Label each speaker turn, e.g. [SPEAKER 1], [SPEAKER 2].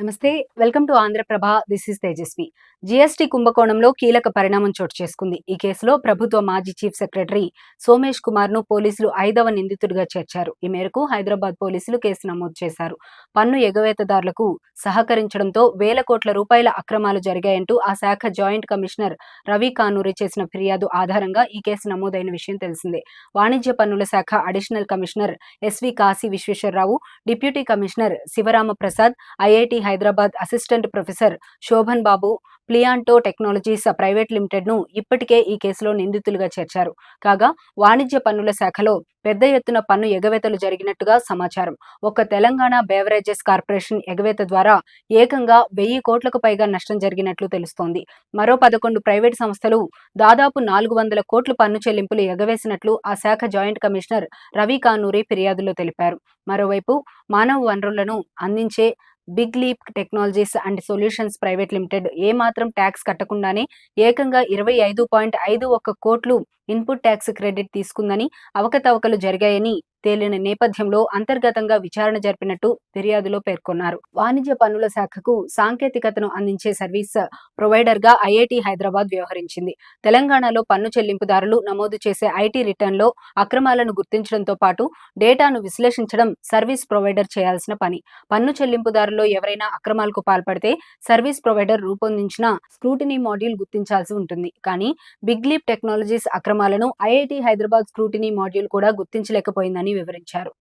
[SPEAKER 1] నమస్తే. Welcome to Andhraprabha. This is Tejaswi. GST కుంభకోణంలో కీలక పరిణామం చోటు చేసుకుంది. ఈ కేసులో ప్రభుత్వ మాజీ చీఫ్ సెక్రటరీ సోమేష్ కుమార్ ను పోలీసులు 5వ నిందితుడిగా చేర్చారు. ఈ మేరకు హైదరాబాద్ పోలీసులు కేసు నమోదు చేశారు. పన్ను ఎగవేతదారులకు సహకరించడంతో వేల కోట్ల రూపాయల అక్రమాలు జరిగాయంటూ ఆ శాఖ జాయింట్ కమిషనర్ రవి కానూరి చేసిన ఫిర్యాదు ఆధారంగా ఈ కేసు నమోదైన విషయం తెలిసిందే. వాణిజ్య పన్నుల శాఖ additional commissioner SV Kashi Visweswararao, deputy commissioner Sivarama Prasad, IIT Hyderabad assistant professor Shobhan Babu, Plianto technologies private limited ను ఇప్పటికే ఈ కేసులో నిందితులుగా చేర్చారు. కాగా వాణిజ్య పన్నుల శాఖలో పెద్ద ఎత్తున పన్ను ఎగవేతలు జరిగినట్టుగా సమాచారం. ఒక్క తెలంగాణ బేవరేజెస్ కార్పొరేషన్ ఎగవేత ద్వారా ఏకంగా 1000 కోట్లకు పైగా నష్టం జరిగినట్లు తెలుస్తోంది. మరో 11 ప్రైవేట్ సంస్థలు దాదాపు 400 కోట్ల పన్ను చెల్లింపులు ఎగవేసినట్లు ఆ శాఖ జాయింట్ కమిషనర్ రవి కానూరి ఫిర్యాదులో తెలిపారు. మరోవైపు మానవ వనరులను అందించే Big leap Technologies and Solutions Private Limited ఏమాత్రం ట్యాక్స్ కట్టకుండానే ఏకంగా 25.51 కోట్లు ఇన్పుట్ ట్యాక్స్ క్రెడిట్ తీసుకుందని, అవకతవకలు జరిగాయని తేలిన నేపథ్యంలో అంతర్గతంగా విచారణ జరిపినట్టు ఫిర్యాదులో పేర్కొన్నారు. వాణిజ్య పన్నుల శాఖకు సాంకేతికతను అందించే సర్వీస్ ప్రొవైడర్ గా ఐఐటి హైదరాబాద్ వ్యవహరించింది. తెలంగాణలో పన్ను చెల్లింపుదారులు నమోదు చేసే ఐటీ రిటర్న్ లో అక్రమాలను గుర్తించడంతో పాటు డేటాను విశ్లేషించడం సర్వీస్ ప్రొవైడర్ చేయాల్సిన పని. పన్ను చెల్లింపుదారుల్లో ఎవరైనా అక్రమాలకు పాల్పడితే సర్వీస్ ప్రొవైడర్ రూపొందించిన స్క్రూటినీ మాడ్యూల్ గుర్తించాల్సి ఉంటుంది. కానీ బిగ్ లీప్ టెక్నాలజీస్ అక్రమాలను ఐఐటి హైదరాబాద్ స్క్రూటినీ మాడ్యూల్ కూడా గుర్తించలేకపోయిందని వివరించారు.